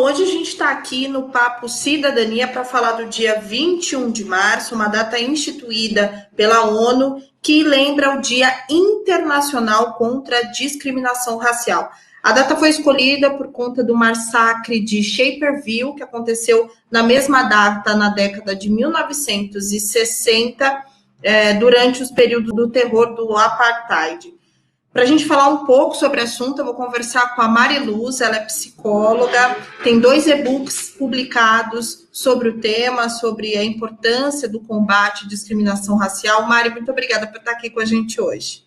hoje a gente está aqui no Papo Cidadania para falar do dia 21 de março, uma data instituída pela ONU que lembra o Dia Internacional contra a Discriminação Racial. A data foi escolhida por conta do massacre de Shaperville, que aconteceu na mesma data, na década de 1960, durante os períodos do terror do Apartheid. Para a gente falar um pouco sobre o assunto, eu vou conversar com a Mari Luz, ela é psicóloga, tem 2 e-books publicados sobre o tema, sobre a importância do combate à discriminação racial. Mari, muito obrigada por estar aqui com a gente hoje.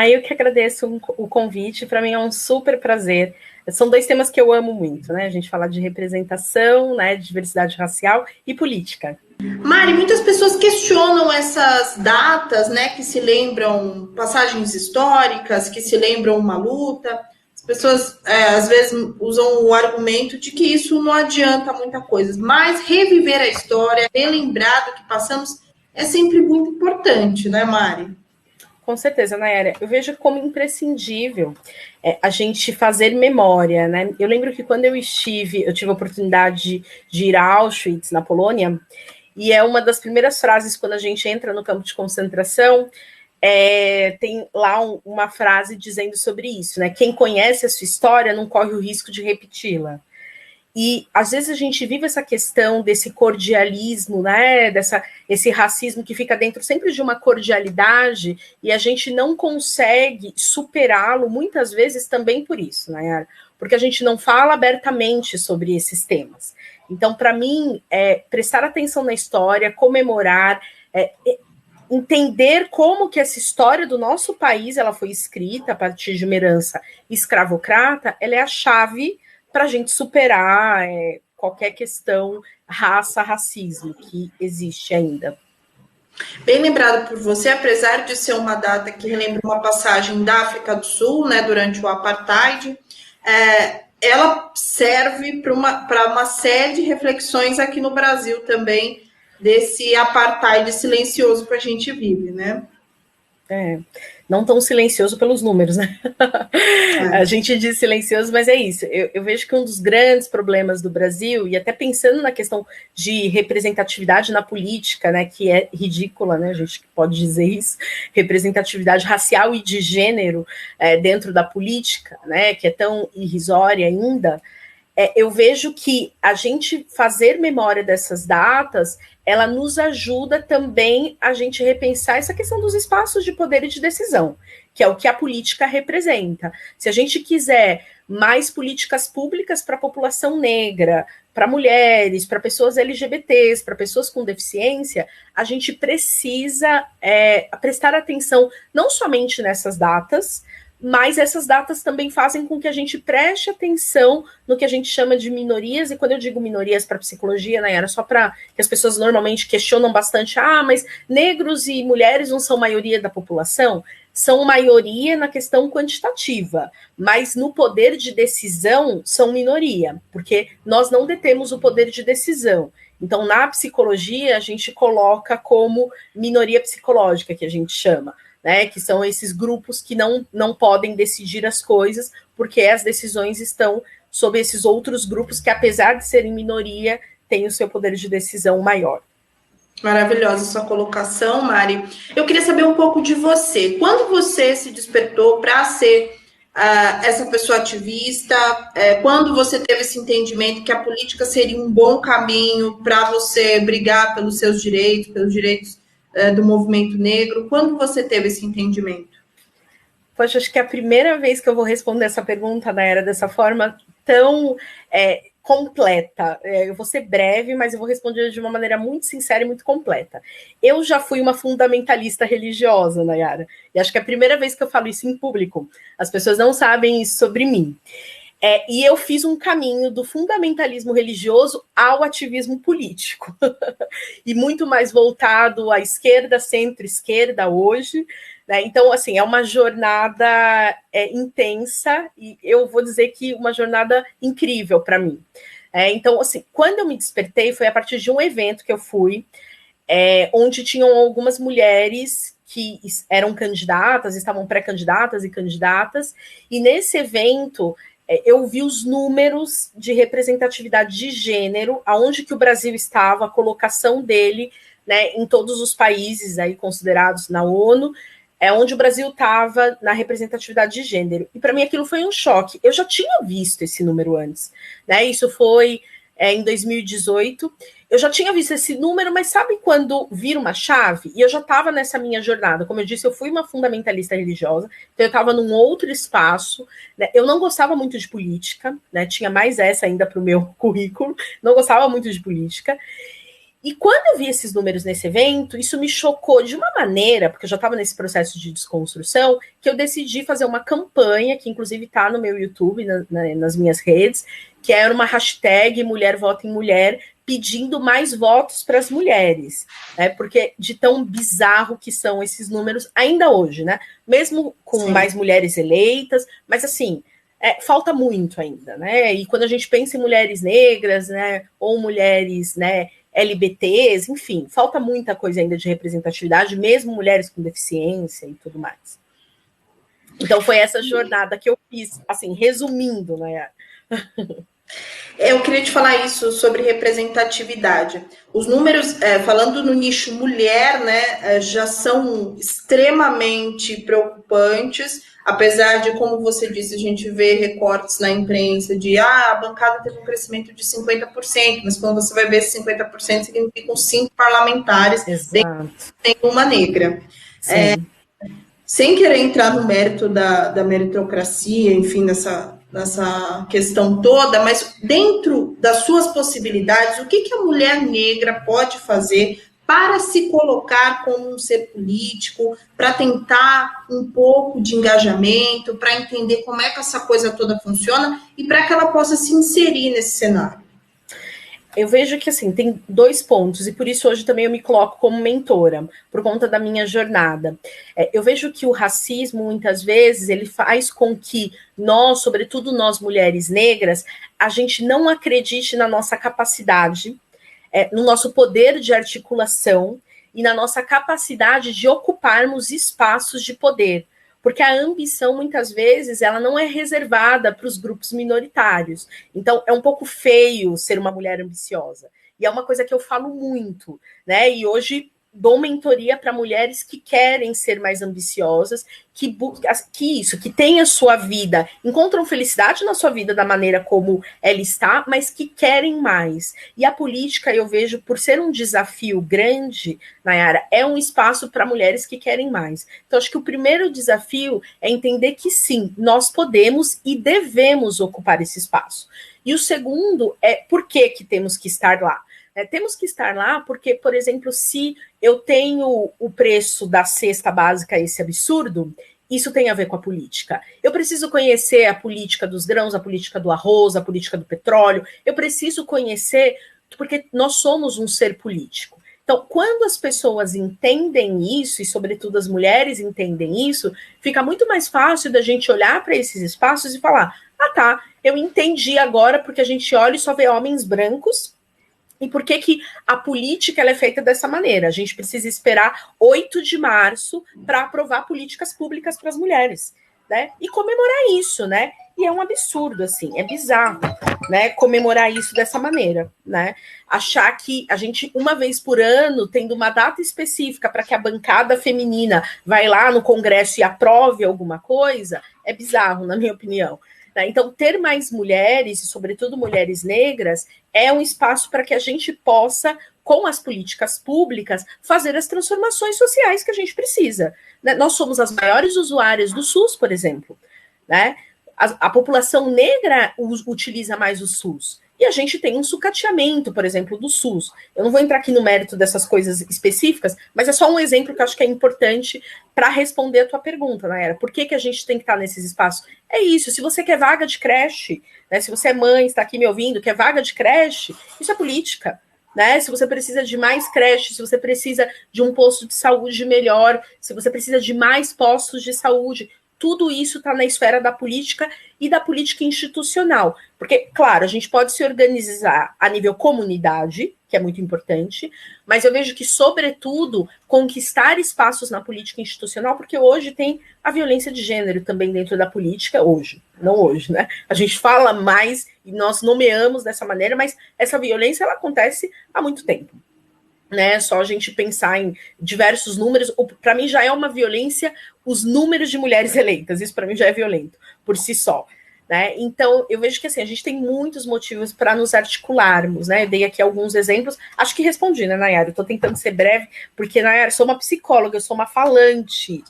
Eu que agradeço o convite, para mim é um super prazer. São 2 temas que eu amo muito, né? A gente fala de representação, né, de diversidade racial e política. Mari, muitas pessoas questionam essas datas, né, que se lembram passagens históricas, que se lembram uma luta. As pessoas, às vezes, usam o argumento de que isso não adianta muita coisa, mas reviver a história, relembrar do que passamos, é sempre muito importante, né, Mari? Com certeza, Nayara. Eu vejo como imprescindível a gente fazer memória, né? Eu lembro que quando eu tive a oportunidade de ir a Auschwitz, na Polônia, e é uma das primeiras frases quando a gente entra no campo de concentração, tem lá uma frase dizendo sobre isso, né? Quem conhece a sua história não corre o risco de repeti-la. E às vezes a gente vive essa questão desse cordialismo, né? Esse racismo que fica dentro sempre de uma cordialidade, e a gente não consegue superá-lo muitas vezes também por isso, né? Porque a gente não fala abertamente sobre esses temas. Então, para mim, prestar atenção na história, comemorar, entender como que essa história do nosso país ela foi escrita a partir de uma herança escravocrata, ela é a chave para a gente superar qualquer questão racismo que existe ainda. Bem lembrado por você, apesar de ser uma data que relembra uma passagem da África do Sul, né, durante o Apartheid, ela serve para uma série de reflexões aqui no Brasil também, desse Apartheid silencioso que a gente vive, né? Não tão silencioso pelos números, né? A gente diz silencioso, mas é isso. Eu vejo que um dos grandes problemas do Brasil, e até pensando na questão de representatividade na política, né, que é ridícula, né, a gente pode dizer isso, representatividade racial e de gênero dentro da política, né, que é tão irrisória ainda, eu vejo que a gente fazer memória dessas datas, ela nos ajuda também a gente repensar essa questão dos espaços de poder e de decisão, que é o que a política representa. Se a gente quiser mais políticas públicas para a população negra, para mulheres, para pessoas LGBTs, para pessoas com deficiência, a gente precisa prestar atenção não somente nessas datas, mas essas datas também fazem com que a gente preste atenção no que a gente chama de minorias, e quando eu digo minorias para psicologia, Nayara, só para que as pessoas normalmente questionam bastante, mas negros e mulheres não são maioria da população? São maioria na questão quantitativa, mas no poder de decisão são minoria, porque nós não detemos o poder de decisão. Então, na psicologia, a gente coloca como minoria psicológica, que a gente chama, né, que são esses grupos que não podem decidir as coisas, porque as decisões estão sob esses outros grupos que, apesar de serem minoria, têm o seu poder de decisão maior. Maravilhosa sua colocação, Mari. Eu queria saber um pouco de você. Quando você se despertou para ser essa pessoa ativista, quando você teve esse entendimento que a política seria um bom caminho para você brigar pelos seus direitos, pelos direitos do movimento negro, quando você teve esse entendimento? Poxa, acho que é a primeira vez que eu vou responder essa pergunta, Nayara, dessa forma tão completa. Eu vou ser breve, mas eu vou responder de uma maneira muito sincera e muito completa. Eu já fui uma fundamentalista religiosa, Nayara, e acho que é a primeira vez que eu falo isso em público. As pessoas não sabem isso sobre mim. E eu fiz um caminho do fundamentalismo religioso ao ativismo político. E muito mais voltado à esquerda, centro-esquerda hoje. Né? Então, assim, é uma jornada intensa e eu vou dizer que uma jornada incrível para mim. Então, assim, quando eu me despertei foi a partir de um evento que eu fui, onde tinham algumas mulheres que eram candidatas, estavam pré-candidatas e candidatas, e nesse evento eu vi os números de representatividade de gênero, aonde que o Brasil estava, a colocação dele, né, em todos os países aí considerados na ONU, onde o Brasil estava na representatividade de gênero. E para mim aquilo foi um choque. Eu já tinha visto esse número antes, né? Isso foi em 2018. Eu já tinha visto esse número, mas sabe quando vira uma chave? E eu já estava nessa minha jornada. Como eu disse, eu fui uma fundamentalista religiosa, então eu estava num outro espaço, né? Eu não gostava muito de política, né? Tinha mais essa ainda para o meu currículo, não gostava muito de política. E quando eu vi esses números nesse evento, isso me chocou de uma maneira, porque eu já estava nesse processo de desconstrução, que eu decidi fazer uma campanha, que inclusive está no meu YouTube, nas minhas redes, que era uma hashtag Mulher Vota em Mulher, pedindo mais votos para as mulheres, né? Porque de tão bizarro que são esses números ainda hoje, né? Mesmo com mais mulheres eleitas, mas assim, falta muito ainda, né? E quando a gente pensa em mulheres negras, né, ou mulheres, né, LGBTs, enfim, falta muita coisa ainda de representatividade, mesmo mulheres com deficiência e tudo mais. Então foi essa jornada que eu fiz, assim, resumindo, né? Eu queria te falar isso sobre representatividade. Os números, falando no nicho mulher, né, já são extremamente preocupantes, apesar de, como você disse, a gente vê recortes na imprensa de a bancada teve um crescimento de 50%, mas quando você vai ver esses 50% significam 5 parlamentares, tem uma negra. Sem querer entrar no mérito da meritocracia, enfim, nessa questão toda, mas dentro das suas possibilidades, o que a mulher negra pode fazer para se colocar como um ser político, para tentar um pouco de engajamento, para entender como é que essa coisa toda funciona e para que ela possa se inserir nesse cenário? Eu vejo que, assim, tem 2 pontos, e por isso hoje também eu me coloco como mentora, por conta da minha jornada. Eu vejo que o racismo, muitas vezes, ele faz com que nós, sobretudo nós mulheres negras, a gente não acredite na nossa capacidade, no nosso poder de articulação e na nossa capacidade de ocuparmos espaços de poder. Porque a ambição, muitas vezes, ela não é reservada para os grupos minoritários. Então, é um pouco feio ser uma mulher ambiciosa. E é uma coisa que eu falo muito, né? E hoje dou mentoria para mulheres que querem ser mais ambiciosas, que têm a sua vida, encontram felicidade na sua vida da maneira como ela está, mas que querem mais. E a política, eu vejo, por ser um desafio grande, Nayara, é um espaço para mulheres que querem mais. Então, acho que o primeiro desafio é entender que sim, nós podemos e devemos ocupar esse espaço. E o segundo é por que temos que estar lá. Temos que estar lá porque, por exemplo, se eu tenho o preço da cesta básica, esse absurdo, isso tem a ver com a política. Eu preciso conhecer a política dos grãos, a política do arroz, a política do petróleo. Eu preciso conhecer, porque nós somos um ser político. Então, quando as pessoas entendem isso, e sobretudo as mulheres entendem isso, fica muito mais fácil da gente olhar para esses espaços e falar, tá, eu entendi agora, porque a gente olha e só vê homens brancos. E por que a política ela é feita dessa maneira? A gente precisa esperar 8 de março para aprovar políticas públicas para as mulheres, né? E comemorar isso, né? E é um absurdo, assim, é bizarro, né? Comemorar isso dessa maneira, né? Achar que a gente, uma vez por ano, tendo uma data específica para que a bancada feminina vai lá no Congresso e aprove alguma coisa, é bizarro, na minha opinião. Então, ter mais mulheres, e sobretudo mulheres negras, é um espaço para que a gente possa, com as políticas públicas, fazer as transformações sociais que a gente precisa. Nós somos as maiores usuárias do SUS, por exemplo. A população negra utiliza mais o SUS. E a gente tem um sucateamento, por exemplo, do SUS. Eu não vou entrar aqui no mérito dessas coisas específicas, mas é só um exemplo que eu acho que é importante para responder a tua pergunta, Nayara. Por que a gente tem que estar nesses espaços? É isso, se você quer vaga de creche, né, se você é mãe, está aqui me ouvindo, quer vaga de creche, isso é política. Né? Se você precisa de mais creche, se você precisa de um posto de saúde melhor, se você precisa de mais postos de saúde, tudo isso está na esfera da política e da política institucional. Porque, claro, a gente pode se organizar a nível comunidade, que é muito importante, mas eu vejo que, sobretudo, conquistar espaços na política institucional, porque hoje tem a violência de gênero também dentro da política, não hoje, né? A gente fala mais e nós nomeamos dessa maneira, mas essa violência, ela acontece há muito tempo. Né, só a gente pensar em diversos números, para mim já é uma violência os números de mulheres eleitas, isso para mim já é violento por si só. Né? Então, eu vejo que assim, a gente tem muitos motivos para nos articularmos, né? Eu dei aqui alguns exemplos, acho que respondi, né, Nayara? Eu estou tentando ser breve, porque, Nayara, eu sou uma psicóloga, eu sou uma falante.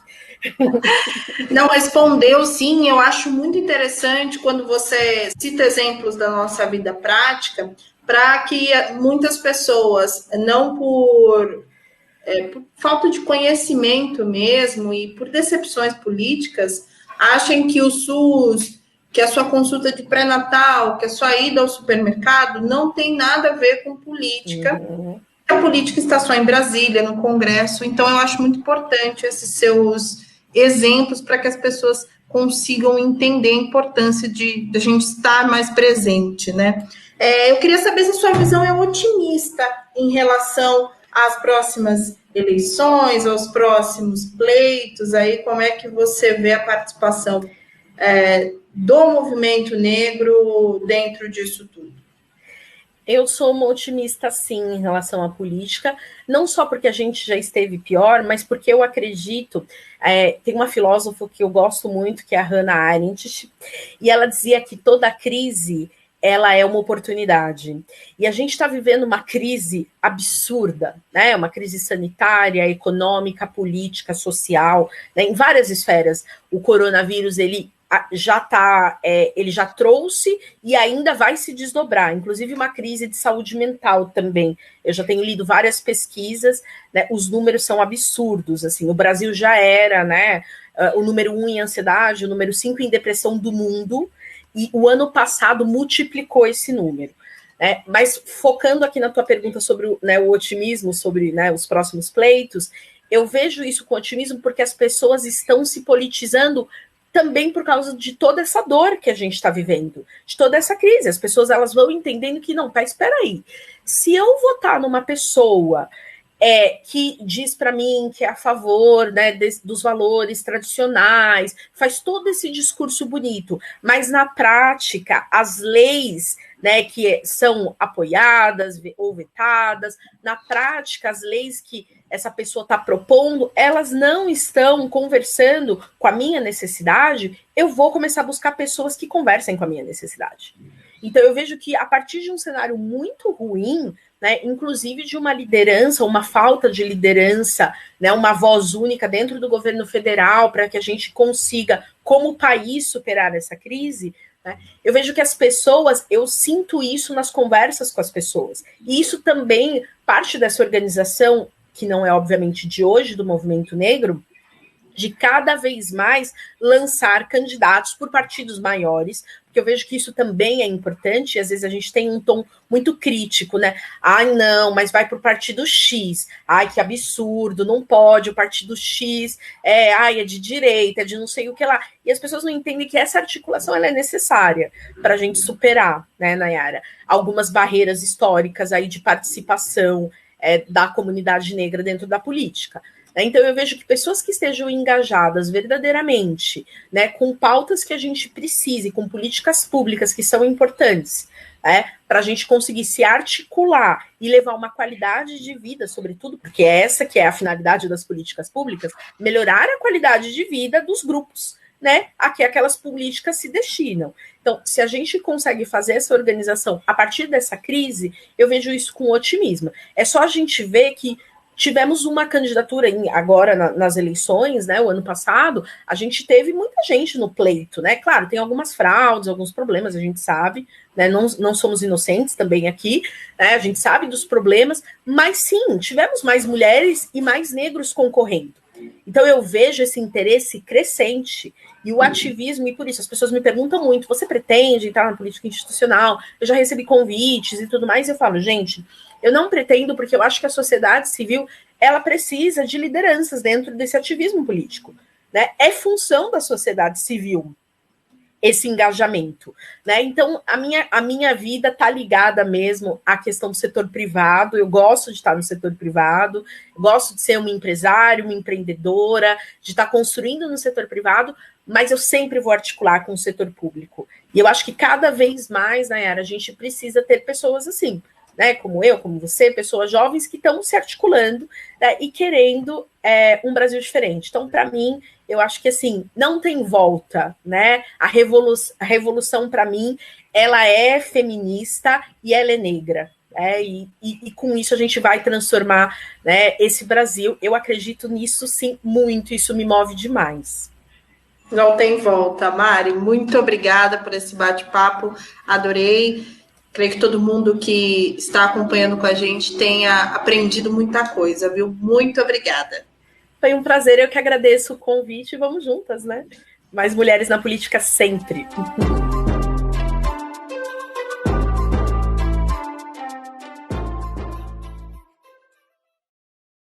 Não, respondeu sim, eu acho muito interessante quando você cita exemplos da nossa vida prática, para que muitas pessoas, não por falta de conhecimento mesmo e por decepções políticas, achem que o SUS, que a sua consulta de pré-natal, que a sua ida ao supermercado não tem nada a ver com política. Uhum. A política está só em Brasília, no Congresso, então eu acho muito importante esses seus exemplos para que as pessoas consigam entender a importância de a gente estar mais presente, né? Eu queria saber se a sua visão é otimista em relação às próximas eleições, aos próximos pleitos, aí como é que você vê a participação do movimento negro dentro disso tudo? Eu sou uma otimista, sim, em relação à política, não só porque a gente já esteve pior, mas porque eu acredito, tem uma filósofa que eu gosto muito, que é a Hannah Arendt, e ela dizia que toda crise, ela é uma oportunidade. E a gente está vivendo uma crise absurda, né? Uma crise sanitária, econômica, política, social, né? Em várias esferas. O coronavírus, ele já trouxe e ainda vai se desdobrar, inclusive uma crise de saúde mental também. Eu já tenho lido várias pesquisas, né, os números são absurdos, assim, o Brasil já era, né, o número 1 em ansiedade, o número 5 em depressão do mundo, e o ano passado multiplicou esse número. Mas focando aqui na tua pergunta sobre o otimismo, sobre os próximos pleitos, eu vejo isso com otimismo porque as pessoas estão se politizando também por causa de toda essa dor que a gente está vivendo, de toda essa crise. As pessoas elas vão entendendo que, não, tá, espera aí. Se eu votar numa pessoa que diz para mim que é a favor, né, dos valores tradicionais, faz todo esse discurso bonito, mas na prática, as leis, né, que são apoiadas ou vetadas, na prática, as leis que essa pessoa está propondo, elas não estão conversando com a minha necessidade, eu vou começar a buscar pessoas que conversem com a minha necessidade. Então, eu vejo que a partir de um cenário muito ruim, né, inclusive de uma liderança, uma falta de liderança, né, uma voz única dentro do governo federal para que a gente consiga, como país, superar essa crise, né, eu vejo que as pessoas, eu sinto isso nas conversas com as pessoas. E isso também, parte dessa organização, que não é obviamente de hoje, do movimento negro, de cada vez mais lançar candidatos por partidos maiores, porque eu vejo que isso também é importante, e às vezes a gente tem um tom muito crítico, né? Ai, não, mas vai para o partido X, ai, que absurdo, não pode, o partido X é de direita, é de não sei o que lá. E as pessoas não entendem que essa articulação ela é necessária para a gente superar, né, Nayara, algumas barreiras históricas aí de participação da comunidade negra dentro da política. Então, eu vejo que pessoas que estejam engajadas verdadeiramente, né, com pautas que a gente precise, com políticas públicas que são importantes, para a gente conseguir se articular e levar uma qualidade de vida, sobretudo, porque essa que é a finalidade das políticas públicas, melhorar a qualidade de vida dos grupos, né, a que aquelas políticas se destinam. Então, se a gente consegue fazer essa organização a partir dessa crise, eu vejo isso com otimismo. É só a gente ver que tivemos uma candidatura agora nas eleições, né, o ano passado, a gente teve muita gente no pleito, né, claro, tem algumas fraudes, alguns problemas, a gente sabe, né, não somos inocentes também aqui, né, a gente sabe dos problemas, mas sim, tivemos mais mulheres e mais negros concorrendo. Então eu vejo esse interesse crescente e o ativismo, e por isso as pessoas me perguntam muito, você pretende entrar na política institucional? Eu já recebi convites e tudo mais, e eu falo, gente, eu não pretendo porque eu acho que a sociedade civil, ela precisa de lideranças dentro desse ativismo político, né? É função da sociedade civil esse engajamento, né? Então, a minha vida está ligada mesmo à questão do setor privado. Eu gosto de estar no setor privado, gosto de ser uma empresária, uma empreendedora, de estar construindo no setor privado, mas eu sempre vou articular com o setor público. E eu acho que cada vez mais, Nayara, a gente precisa ter pessoas assim, né? Como eu, como você, pessoas jovens que estão se articulando, né, e querendo um Brasil diferente. Então, para mim, eu acho que assim, não tem volta, né? A revolução para mim, ela é feminista e ela é negra. E com isso a gente vai transformar, né, esse Brasil. Eu acredito nisso, sim, muito. Isso me move demais. Não tem volta, Mari. Muito obrigada por esse bate-papo. Adorei. Creio que todo mundo que está acompanhando com a gente tenha aprendido muita coisa, viu? Muito obrigada. Foi um prazer, eu que agradeço o convite e vamos juntas, né? Mais mulheres na política sempre.